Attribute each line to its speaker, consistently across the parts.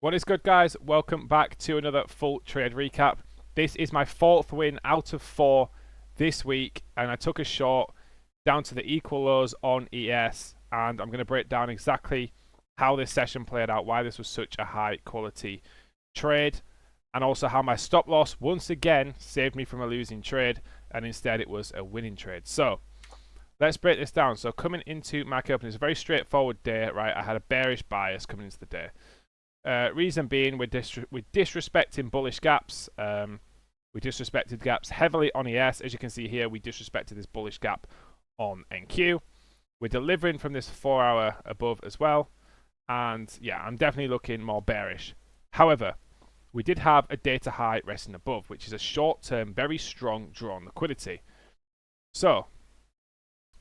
Speaker 1: What is good, guys? Welcome back to another full trade recap. This is my fourth win out of 4 this week, and I took a short down to the equal lows on ES, and I'm going to break down exactly how this session played out, why this was such a high quality trade, and also how my stop loss once again saved me from a losing trade, and instead it was a winning trade. So let's break this down. So coming into market open, it's a very straightforward day, right? I had a bearish bias coming into the day. Reason being, we're disrespecting bullish gaps. We disrespected gaps heavily on ES. As you can see here, we disrespected this bullish gap on NQ. We're delivering from this 4 hour above as well. And yeah, I'm definitely looking more bearish. However, we did have a data high resting above, which is a short-term, very strong drawn liquidity. So,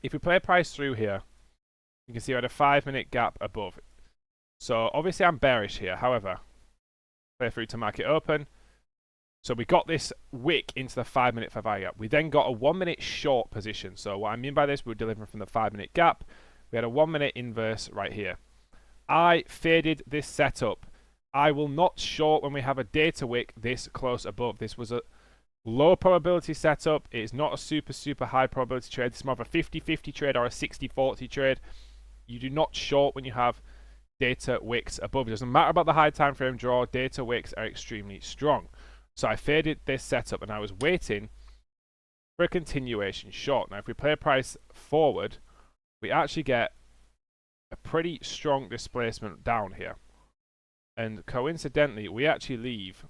Speaker 1: if we play a price through here, you can see we had a 5-minute gap above. So obviously I'm bearish here. However, play through to market open. So we got this wick into the 5-minute fair value gap. We then got a 1-minute short position. So what I mean by this, we were delivering from the 5-minute gap. We had a 1-minute inverse right here. I faded this setup. I will not short when we have a data wick this close above. This was a low probability setup. It is not a super high probability trade. It's more of a 50-50 trade or a 60-40 trade. You do not short when you have data wicks above. It doesn't matter about the high time frame draw. Data wicks are extremely strong. So I faded this setup and I was waiting for a continuation short. Now if we play a price forward, we actually get a pretty strong displacement down here. And coincidentally, we actually leave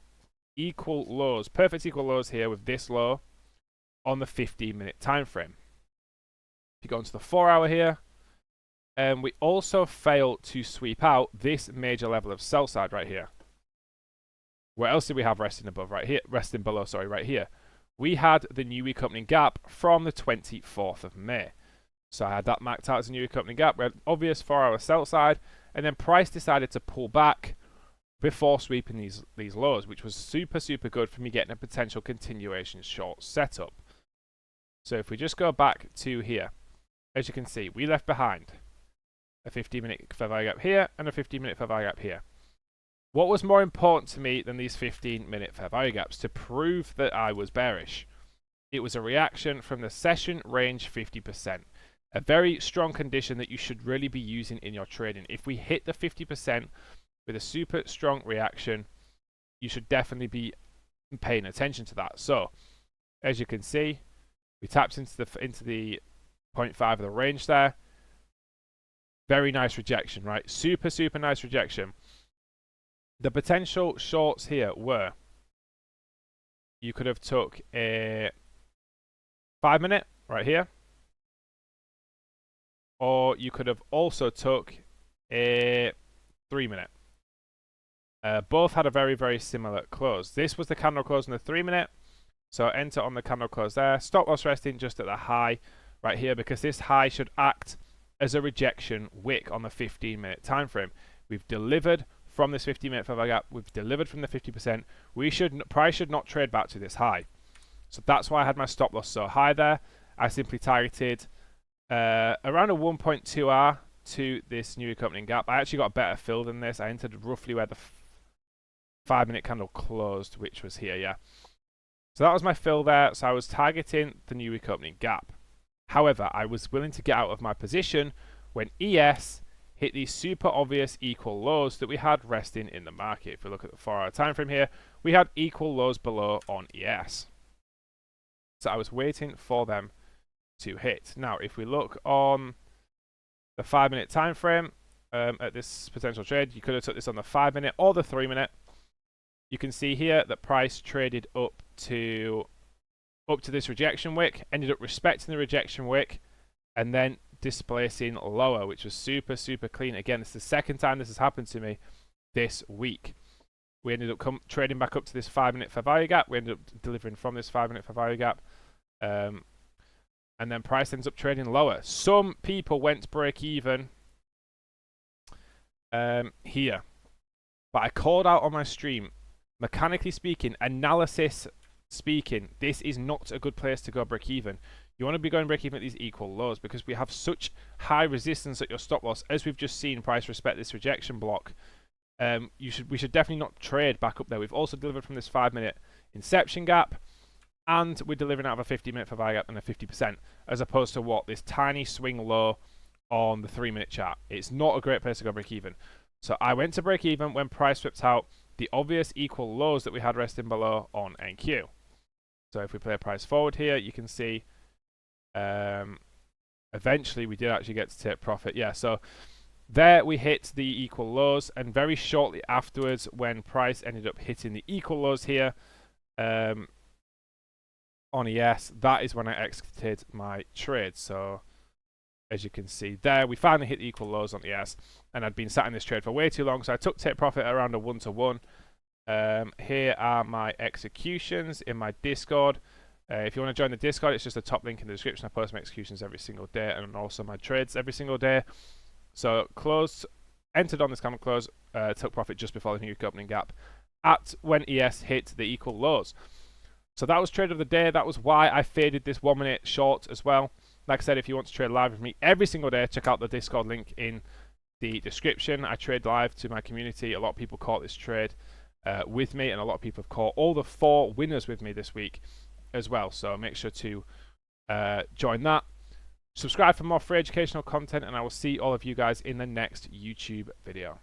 Speaker 1: equal lows, perfect equal lows here with this low on the 15-minute time frame. If you go into the 4 hour here, we also failed to sweep out this major level of sell side right here. Where else did we have resting above? Right here, resting below, sorry, right here. We had the new week opening gap from the 24th of May. So I had that marked out as a new week opening gap. We had obvious 4 hour sell side, and then price decided to pull back before sweeping these lows, which was super good for me getting a potential continuation short setup. So if we just go back to here, as you can see, we left behind a 15-minute fair value gap here and a 15-minute fair value gap here. What was more important to me than these 15-minute fair value gaps to prove that I was bearish? It was a reaction from the session range 50%. A very strong condition that you should really be using in your trading. If we hit the 50% with a super strong reaction, you should definitely be paying attention to that. So, as you can see, we tapped into the 0.5 of the range there. Very nice rejection, right? Super nice rejection. The potential shorts here were, you could have took a 5-minute right here, or you could have also took a 3-minute. Both had a very similar close. This was the candle close in the 3-minute, so enter on the candle close there. Stop loss resting just at the high right here, because this high should act as a rejection wick on the 15-minute time frame. We've delivered from this 15-minute fair value gap. We've delivered from the 50%. Price should not trade back to this high. So that's why I had my stop loss so high there. I simply targeted around a 1.2R to this new week opening gap. I actually got a better fill than this. I entered roughly where the 5-minute candle closed, which was here, yeah. So that was my fill there. So I was targeting the new week opening gap. However, I was willing to get out of my position when ES hit these super obvious equal lows that we had resting in the market. If we look at the 4 hour time frame here, we had equal lows below on ES. So I was waiting for them to hit. Now, if we look on the 5-minute time frame at this potential trade, you could have took this on the 5-minute or the 3-minute. You can see here that price traded up to this rejection wick, ended up respecting the rejection wick, and then displacing lower, which was super clean. Again, this is the second time this has happened to me this week. We ended up trading back up to this 5-minute fair value gap. We ended up delivering from this 5-minute fair value gap, and then price ends up trading lower. Some people went to break even here, but I called out on my stream, mechanically speaking, analysis speaking, this is not a good place to go break even. You want to be going break even at these equal lows, because we have such high resistance at your stop loss. As we've just seen, price respect this rejection block. we should definitely not trade back up there. We've also delivered from this 5-minute inception gap, and we're delivering out of a 50-minute fair value gap and a 50%, as opposed to what, this tiny swing low on the 3-minute chart. It's not a great place to go break even. So I went to break even when price swept out the obvious equal lows that we had resting below on NQ. So if we play price forward here, you can see eventually we did actually get to take profit. Yeah, so there we hit the equal lows, and very shortly afterwards, when price ended up hitting the equal lows here on ES, that is when I exited my trade. So as you can see there, we finally hit the equal lows on ES, and I'd been sat in this trade for way too long, so I took take profit around a 1-to-1. Here are my executions in my Discord. If you want to join the Discord, it's just the top link in the description. I post my executions every single day, and also my trades every single day. So closed, entered on this common close, took profit just before the New York opening gap at when ES hit the equal lows. So that was trade of the day. That was why I faded this 1-minute short as well. Like I said, if you want to trade live with me every single day, check out the Discord link in the description. I trade live to my community. A lot of people caught this trade with me, and a lot of people have caught all the 4 winners with me this week as well. So make sure to join that. Subscribe for more free educational content, and I will see all of you guys in the next YouTube video.